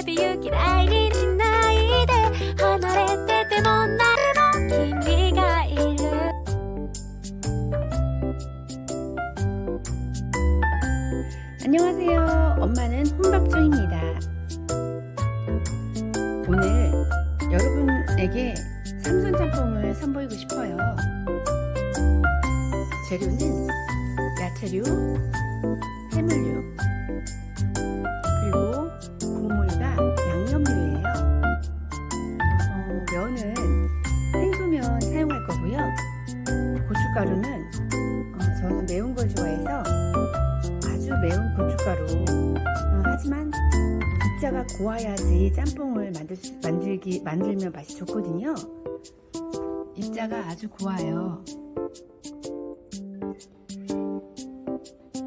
びゆき来日しないで離れてても何も君がいる 안녕하세요. 엄마는 혼밥 중입니다. 오늘 여러분에게 삼선 짬뽕을 선보이고 싶어요. 재료는 야채류, 해물류, 그리고 국물과 양념류예요. 면은 생소면 사용할 거고요. 고춧가루는 저는 매운 걸 좋아해서 아주 매운 고춧가루. 하지만 입자가 고와야지 짬뽕을 만들면 맛이 좋거든요. 입자가 아주 고와요.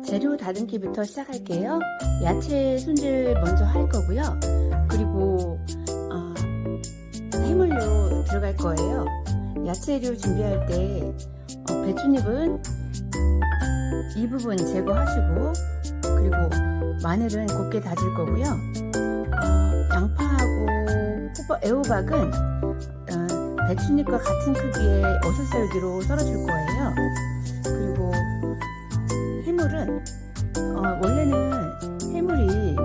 재료 다듬기부터 시작할게요. 야채 손질 먼저 할 거고요. 그리고 해물류 들어갈 거예요. 야채류 준비할 때 배춧잎은 이 부분 제거하시고, 그리고 마늘은 곱게 다질 거고요. 양파하고 애호박은 배춧잎과 같은 크기의 어슷썰기로 썰어줄 거예요. 그리고 해물은 원래는 해물이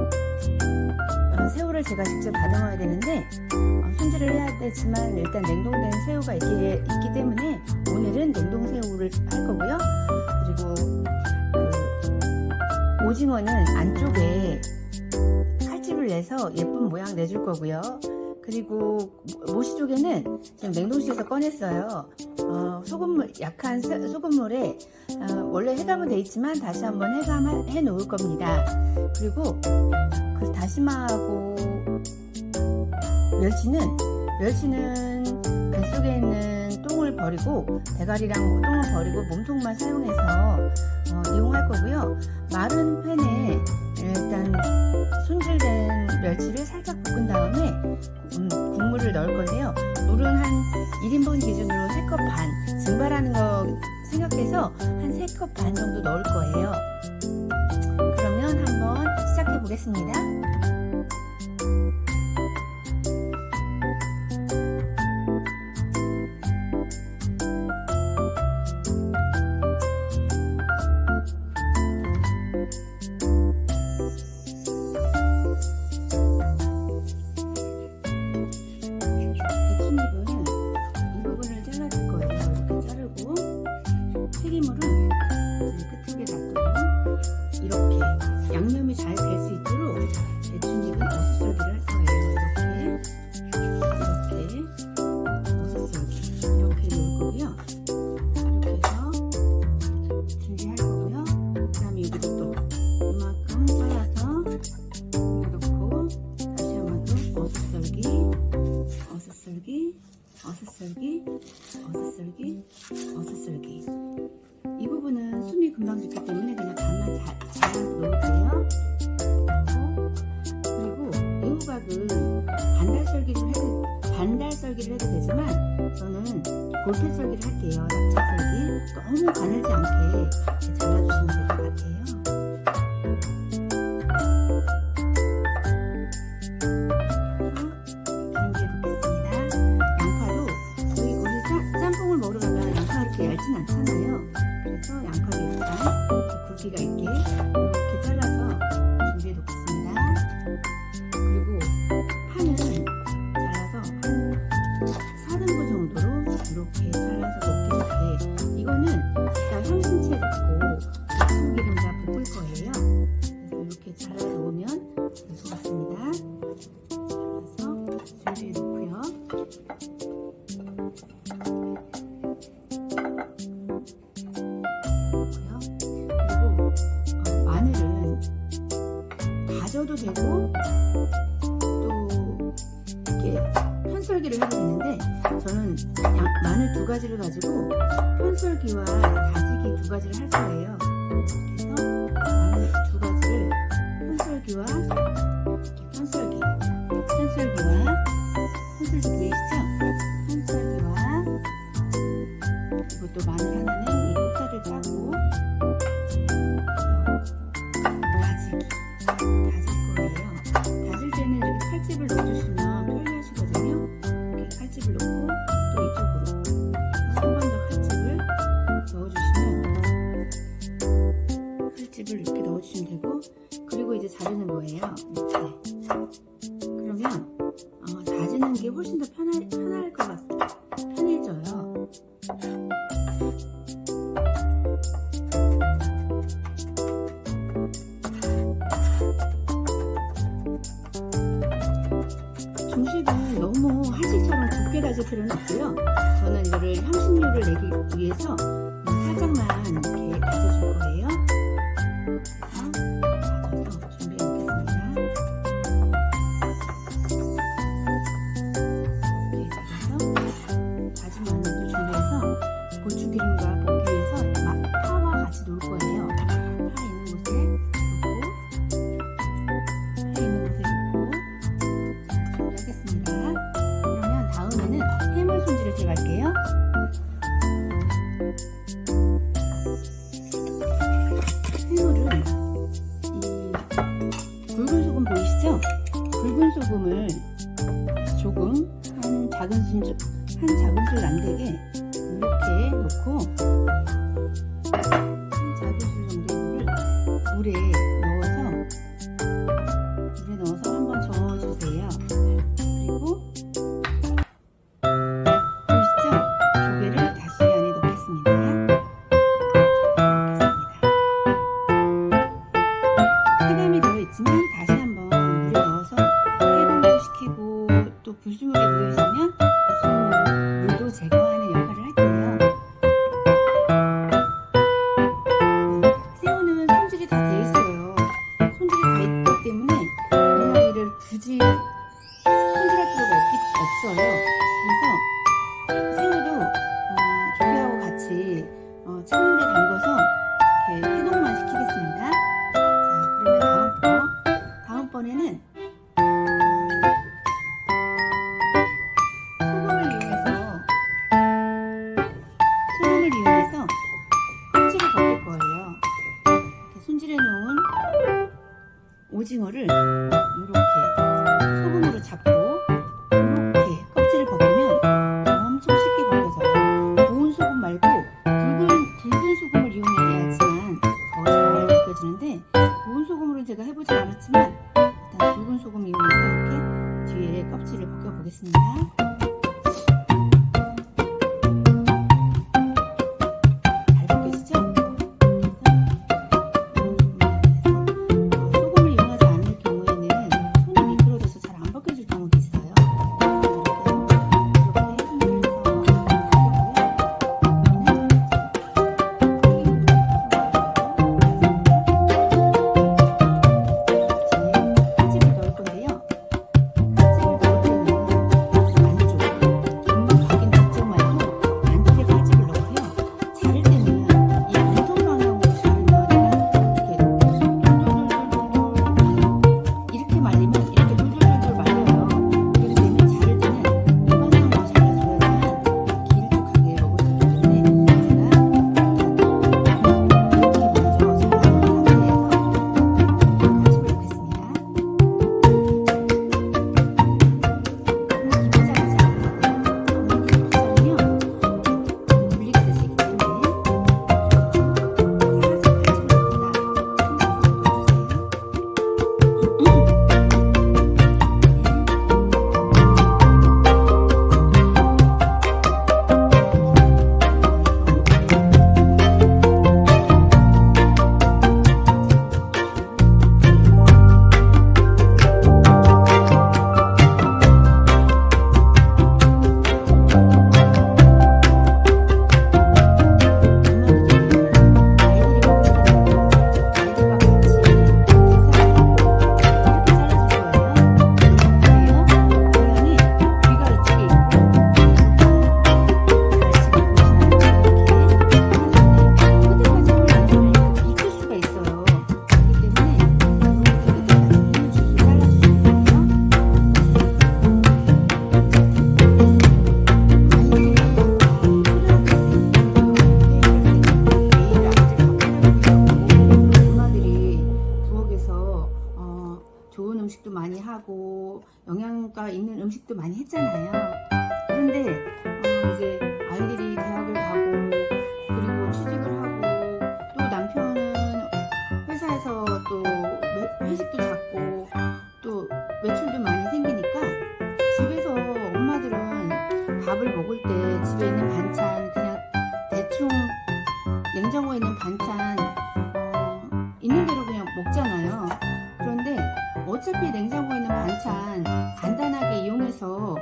새우를 제가 직접 다듬어야 되는데 손질을 해야 되지만 일단 냉동된 새우가 있기 때문에 오늘은 냉동 새우를 할 거고요. 그리고 오징어는 안쪽에 칼집을 내서 예쁜 모양 내줄 거고요. 그리고 모시 쪽에는 지금 냉동실에서 꺼냈어요. 소금물, 약한 소금물에 원래 해감은 돼 있지만 다시 한번 해감해 놓을 겁니다. 그리고 그 다시마하고 멸치는 뱃속에 있는 똥을 버리고, 대가리랑 똥을 버리고 몸통만 사용해서 이용할 거고요. 마른 팬에 일단 손질된 멸치를 살짝 볶은 다음에 국물을 넣을 건데요. 물은 한 1인분 기준으로 3컵 반, 증발하는 거 생각해서 한 3컵 반 정도 넣을 거예요. 그러면 한번 시작해 보겠습니다. 튀김물은 끝쪽에 놔두고 이렇게 양념이 잘 될 수 있도록 배추잎은 어슷썰기를 할 거예요. 이렇게 어슷썰기 이렇게 넣을 거고요. 이렇게 해서 준비할 거고요. 그 다음에 여기도 또 이만큼 잘라서 넣고 다시 한번 또 어슷썰기 이 부분은 숨이 금방 죽기 때문에 그냥 반만 잘라서 넣을게요. 그리고 애호박은 반달썰기를 해도 되지만 저는 골패썰기를 할게요. 낙차썰기. 너무 가늘지 않게 잘라주시면 될 것 같아요. 얇진 않잖아요. 그래서 양파를 일단 굵기가 있게 이렇게 잘라서 준비해 놓겠습니다. 그리고 파는 잘라서 한 4등분 정도로 이렇게 잘라서 넣게. 이거는 일단 향신채 넣고 고추기름과 볶을 거예요. 그래서 이렇게 잘라서 놓으면 될 것 같습니다. 잘라서 준비해 놓고요. 다져도 되고 또 이렇게 편썰기를 해도 되는데 저는 마늘 2가지를 가지고 편썰기와 다지기 2가지를 할 거예요. 그래서 마늘 2가지를 편썰기 보이시죠? 편썰기와 그리고 또 마늘 하나는 이 꼭다리를 따고 다질 거예요. 다질 때는 이렇게 계란찜을 이렇게 넣어주시면 되고, 그리고 이제 자르는 거예요. 이렇게. 그러면 다지는 게 훨씬 더 편할 것 같아요. 편해져요. 중식은 너무 한식처럼 곱게 다질 필요는 없고요. 저는 이거를 향신료를 내기 위해서 살짝만 이렇게 다져줄 거예요. 그래서 다져서 준비해 놓겠습니다. 이렇게 다져서 다진 마늘도 준비해서 고추기름과 볶기 위해서 파와 같이 놓을 거예요. 파 있는 곳에 놓고, 파 있는 곳에 놓고 준비하겠습니다. 그러면 다음에는 해물 손질을 들어갈게요. 해물은 이 굵은 소금 보이시죠? 굵은 소금을 조금 한 작은 술 남되게 이렇게 넣고, 한 작은 술 정도의 물을 물에 넣어서 한번 저어주세요. 그리고 보이시죠? 조개를 다시 안에 넣겠습니다. 해감이 되어 있지만 다시 한번 물에 넣어서 해동도 시키고, 또 불순물에 묻어 있으면 물도 제거하는 역할을 할게요. 새우는 손질이 다 되어 있어요. 손질이 다 있기 때문에 이 아이를 굳이 손질할 필요가 없어요. 그래서 새우도 조개하고 같이 찬물에 담궈서 이렇게 해동만 시키겠습니다. 자, 그러면 다음번에는 소금을 이용해서 껍질을 벗길 거예요. 이렇게 손질해 놓은 오징어를 이렇게 소금으로 잡고 이렇게 껍질을 벗기면 엄청 쉽게 벗겨져요. 고운 소금 말고 굵은 소금을 이용해야지만 더 잘 벗겨지는데, 고운 소금으로는 제가 해보지 않았지만 일단 굵은 소금 이용해서 이렇게 뒤에 껍질을 벗겨보겠습니다. 소금을 이용하지 않을 경우에는 손이 미끄러져서 잘 안 벗겨질 경우도 있어요. 이렇게 팥집을 넣을 건데요. 팥집을 넣을 때는 안쪽, 금방 박인 안쪽 말고 안쪽에 팥집을 넣고요. 자를 때는 이 왼손 방향으로 자르면 이렇게 말리면 이렇게 돌돌돌돌 말려요. 그렇기 때문에 자를 때는 이 방향으로 잘라줘야지만 길쭉하게 먹을 수 있기 때문에 제가 이렇게 먼저 잘라놓은 상태에서 팥집을 넣겠습니다. 너무 깊이 자르지 않아야 돼요. 너무 깊이 자르면 물리게 되시기 때문에 살짝 팥집을 넣습니다. 좋은 음식도 많이 하고 영양가 있는 음식도 많이 했잖아요. 그런데 이제 아이들이 대학을 가고 그리고 취직을 하고 또 남편은 회사 있는 반찬 있는 대로 그냥 먹잖아요. 그런데 어차피 냉장고에 있는 반찬 간단하게 이용해서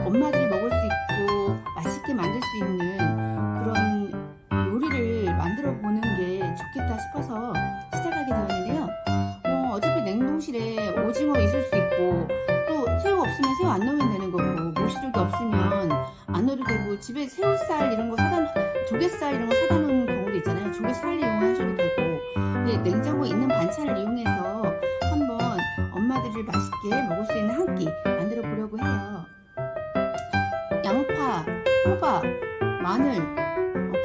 엄마들이 먹을 수 있고 맛있게 만들 수 있는 그런 요리를 만들어 보는 게 좋겠다 싶어서 시작하게 되었는데요. 어차피 냉동실에 오징어 있을 수 있고 또 새우 없으면 새우 안 넣으면 되는 거고 모시조개 없으면 안 넣어도 되고 집에 새우살 이런 거 조개살 이런 거 사다 놓은 경우도 있잖아요. 조개살 이용하셔도 되고 냉장고에 있는 반찬을 이용해서 한번 엄마들이 맛있게 먹을 수 있는 한 끼 만들어 보려고 해요. 양파, 호박, 마늘,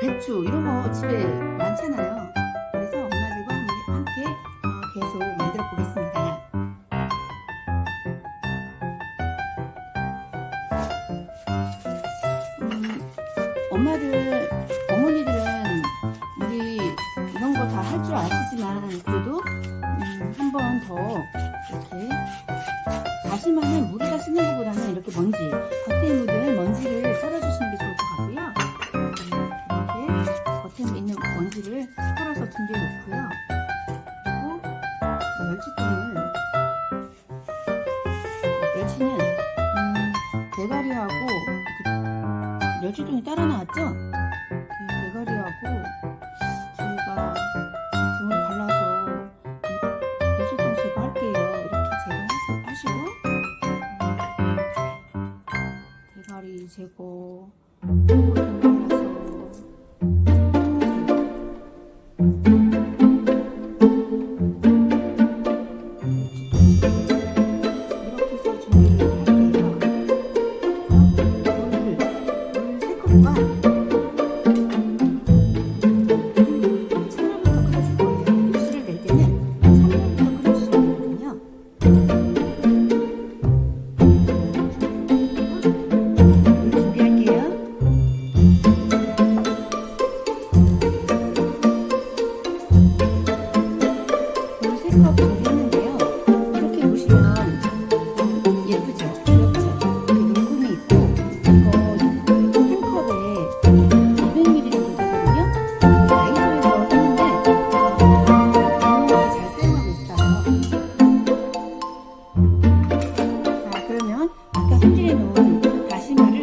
배추 이런 거 집에 많잖아요. 그래서 엄마들과 함께 계속 만들어 보겠습니다. 어머니들은 우리 이런 거 다 할 줄 아시지만 그래도 한 번 더 이렇게 다시마는 물에다 씻는 것보다는 이렇게 겉에 묻은 먼지를 썰어주시는 게 좋을 것 같고요. 이렇게 겉에 있는 먼지를 털어서 준비해 놓고요. 그리고 멸치는 대가리하고 멸치통이 따라 나왔죠? 그 대가리하고 저희가 등을 발라서 멸치통 제거할게요. 이렇게 제거하시고 대가리 제거 등 발라서 이렇게 해서 준비를 할게요. 물 3컵과 컵 준비했는데요. 이렇게 보시면 예쁘죠? 귀엽죠? 이렇게 눈금이 있고 이거 한 컵에 200ml 되거든요. 다이소에서 샀는데 너무 잘 사용하고 있어요. 자, 그러면 아까 손질해 놓은 다시마를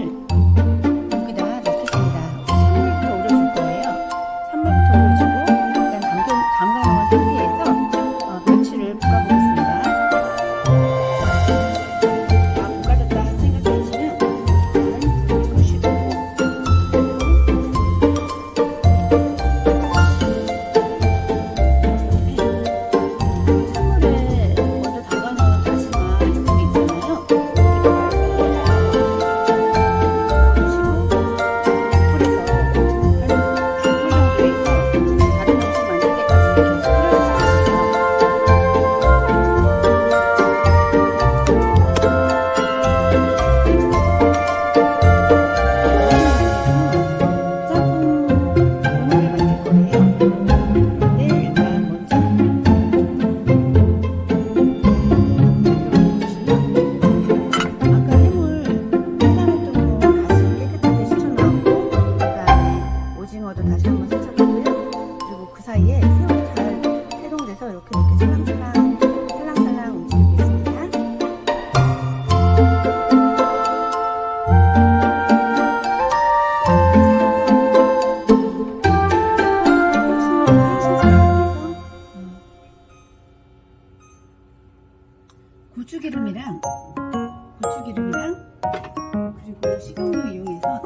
여기다 넣겠습니다. 찬물부터 우려줄 거예요. 찬물부터 우려주고 일단 담가놓은 상태에서 멸치를 볶아보겠습니다. 볶아졌다 생각하시면 끄시고 찬물에 먼저 담가놓은 다시마 이렇게 있잖아요. 오징어도 다시 한번 세척하고요. 그리고 그 사이에 새우도 잘 해동돼서 이렇게 살랑살랑 움직이겠습니다. 고추기름이랑 그리고 식용유 이용해서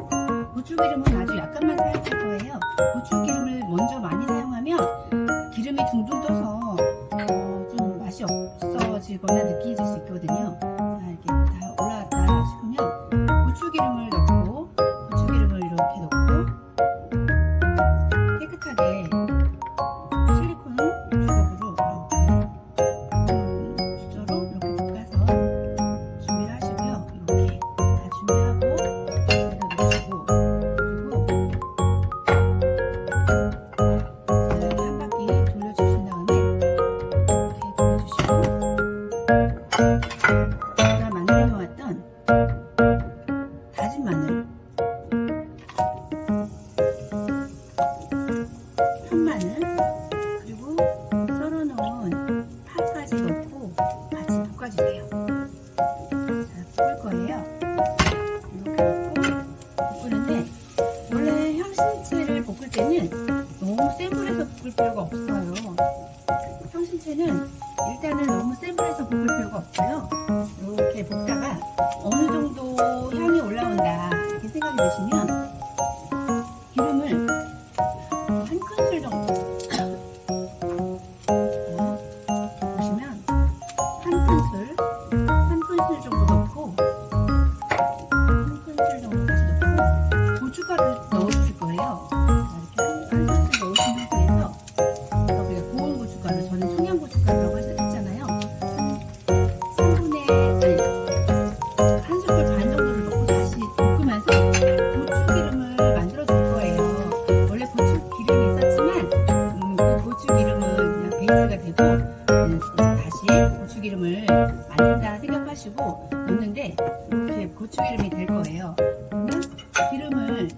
고추기름은 아주 약간만 사용할 거예요. 고추기름을 먼저 많이 사용하면 기름이 둥둥 떠서 좀 맛이 없어지거나 느끼해질 수 있거든요. 자, 이렇게 다 올라왔다 싶으면 고추기름을 이렇게 넣고 깨끗하게 실리콘 주걱으로 수저로 이렇게 볶아서 준비를 하시고요. 이렇게 다 준비하고 여기다 놓으시고 그리고 볶을 필요가 없어요. 평신채는 일단은 너무 센 불에서 볶을 필요가 없고요. 이렇게 볶다가 어느 정도 향이 올라온다 이렇게 생각이 드시면 기름을 한 큰술 정도 보시면 한 큰술 정도 넣고 한 큰술 정도 다시 넣고 고춧가루를 넣어주실 거예요. 이렇게 한 큰술 넣으신 상태에서 우리가 고운 고춧가루, 저는 청양 고춧가루라고 했잖아요. 1 숟갈 반 정도를 넣고 다시 볶으면서 고추기름을 만들어 줄 거예요. 원래 고추기름이 있었지만 그 고추기름은 그냥 베이스가 되고 다시 고추기름을 만든다 생각하시고 넣는데 이렇게 고추기름이 될 거예요. 그러면 기름을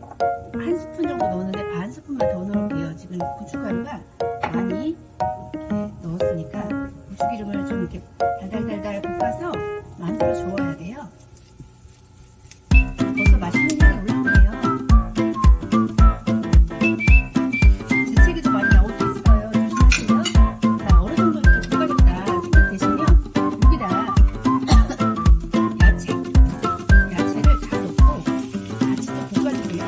한 스푼 정도 넣었는데 반 스푼만 더 넣을게요. 지금 고춧가루가 많이 이렇게 넣었으니까 고추기름을 좀 이렇게 달달달달 볶아서 만들어 주어야 돼요. 벌써 맛있는 향이 올라오네요. 재채기도 많이 나올 수 있어요. 조심하세요. 자, 어느 정도 이렇게 볶아졌다 생각되시면 여기다 야채를 다 넣고 같이 또 볶아주고요.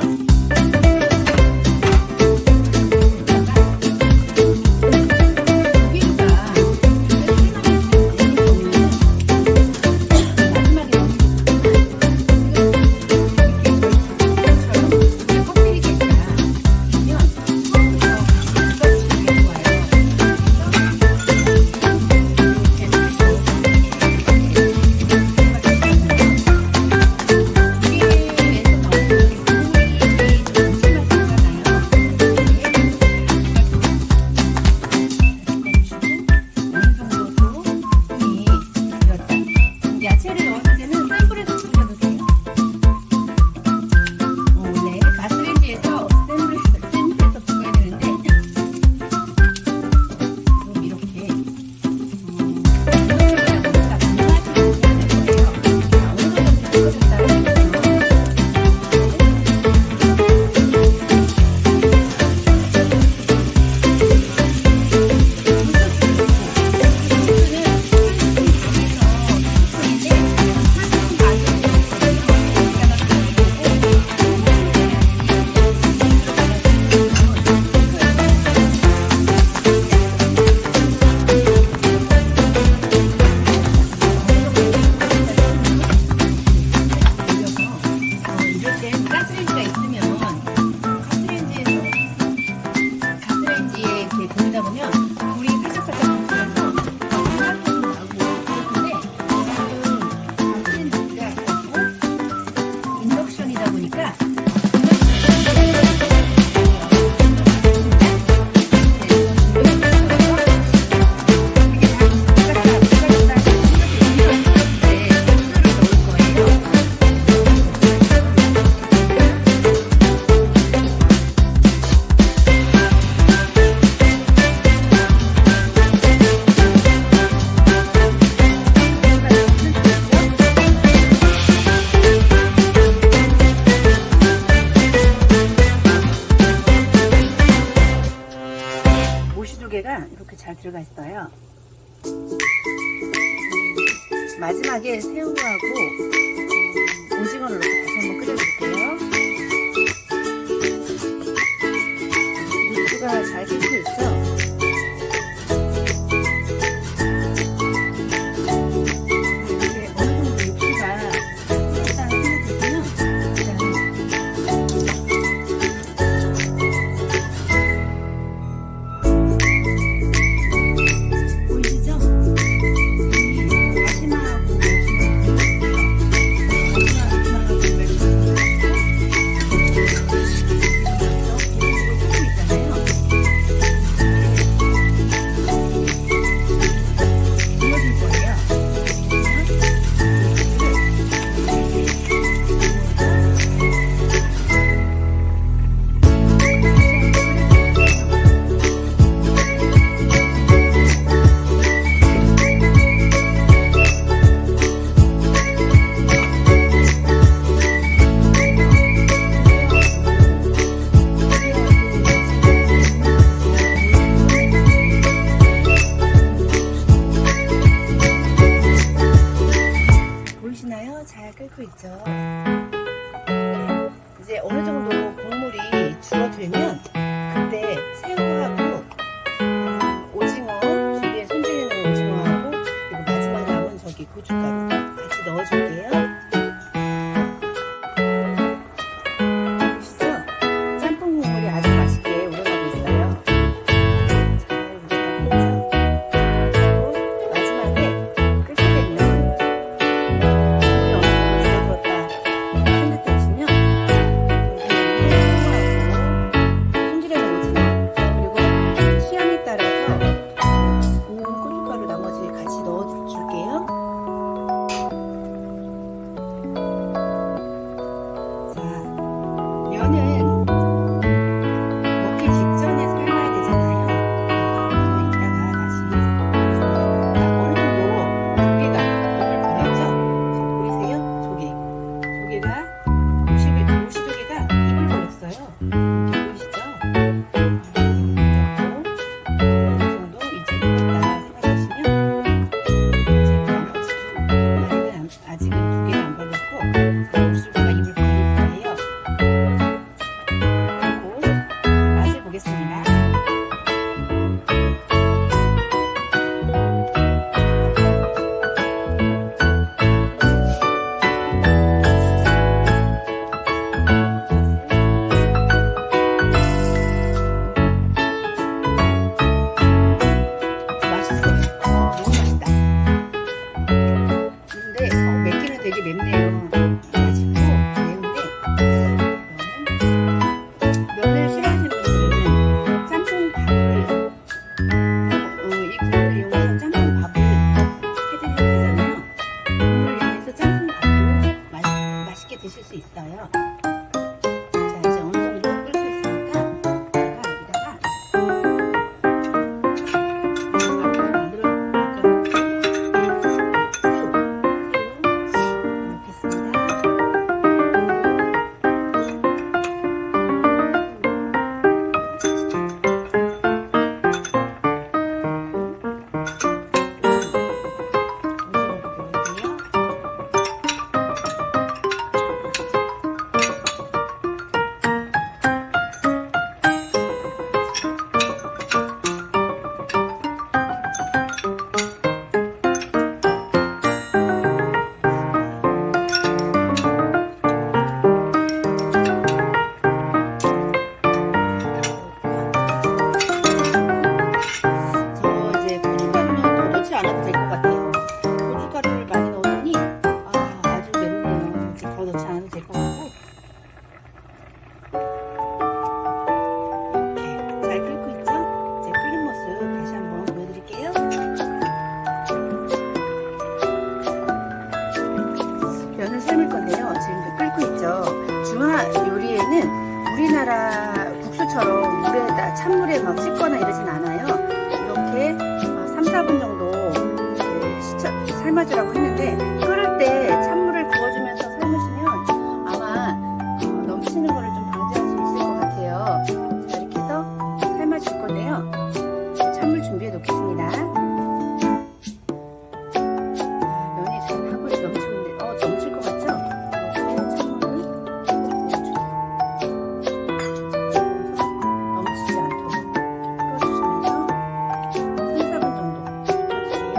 야채를 넣었을 때는 센 불에서 볶아도 돼요. 원래 가스레인지에서 센 불에서 볶아야 되는데 좀 이렇게 가스레인지가 있으면 가스레인지에 이렇게 돌리다 보면 불이 살짝살짝 붙으면서 불맛도 좀 나고 그렇던데 지금 가스레인지가 없고 인덕션이다 보니까 모시조개가 이렇게 잘 들어가 있어요. 마지막에 새우하고 오징어를 넣고 다시 한번 끓여줄게요. 육수가 잘 끓고 있죠? 이제 어느 정도 육수가 끓었다는 생각이 들면 보이시죠? 이 다시마하고 고 있잖아요. 오래 막 씻거나 이러진 않아요. 이렇게 3, 4분 정도 삶아주라고 했는데, 끓을 때 찬물을 부어주면서 삶으시면 아마 넘치는 거를 좀 방지할 수 있을 것 같아요. 자, 이렇게 해서 삶아줄 건데요. 찬물 준비해 놓겠습니다. 면이 지금 한 번씩 넘치는데 넘칠 것 같죠? 이렇게 찬물을 부어주세요. 넘치지 않도록 풀어주시면서 3, 4분 정도 풀어주세요.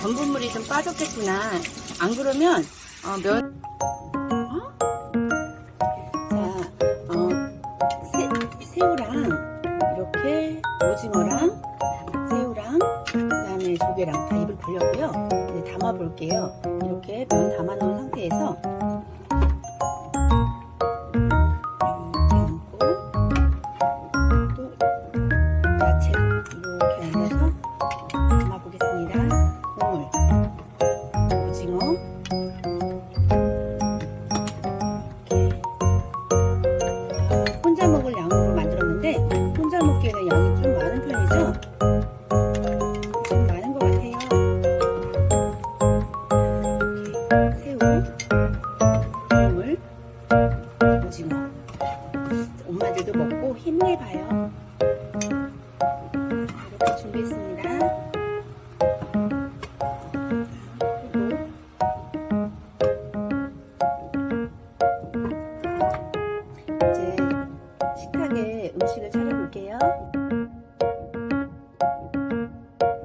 전분물이 좀 빠졌겠구나. 안 그러면 면 새우랑 이렇게 오징어랑 새우랑 그다음에 조개랑 다 입을 벌렸고요. 이제 담아 볼게요. 이렇게 면 담아 놓은 상태에서 또 야채를 이렇게 얹어서 담아 보겠습니다. 국물, 오징어, 이렇게 혼자 먹을 양으로 만들었는데 혼자 먹기에는 양이 좀 많은 편이죠. 좀 많은 것 같아요. 이렇게 새우, 국물, 오징어. 엄마들도 먹고 힘내봐요. 이렇게 준비했습니다. 이제 식탁에 음식을 차려볼게요.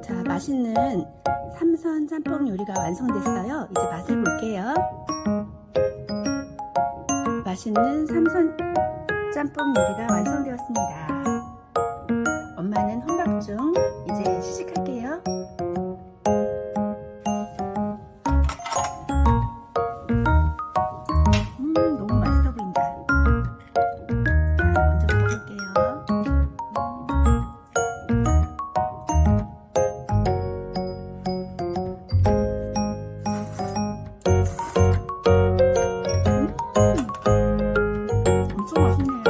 자, 맛있는 삼선 짬뽕 요리가 완성됐어요. 이제 맛을 볼게요. 맛있는 삼선 짬뽕 요리가 완성되었습니다. 엄마는 혼밥 중. 이제 시식할게요. 너무 맛있어 보인다. 자, 먼저 먹어볼게요. 엄청 맛있네요.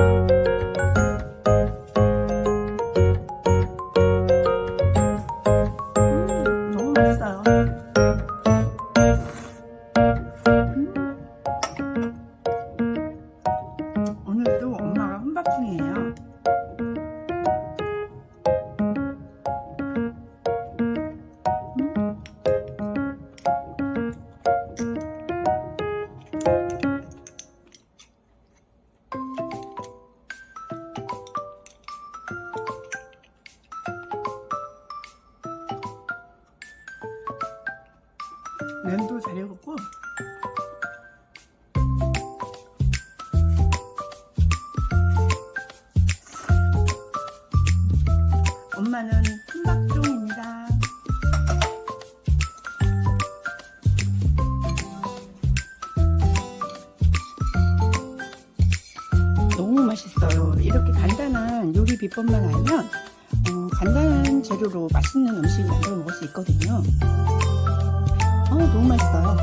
너무 맛있어요. 오늘도 엄마가 혼밥 중이에요. 면도 잘 익었고 엄마는 혼밥 중입니다. 너무 맛있어요. 이렇게 간단한 요리 비법만 알면 간단한 재료로 맛있는 음식 만들어 먹을 수 있거든요. 너무 맛있어요.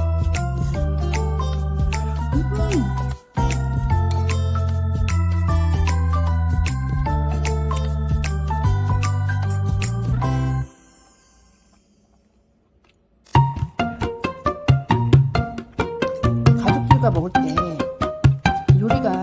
가족들과 먹을 때 요리가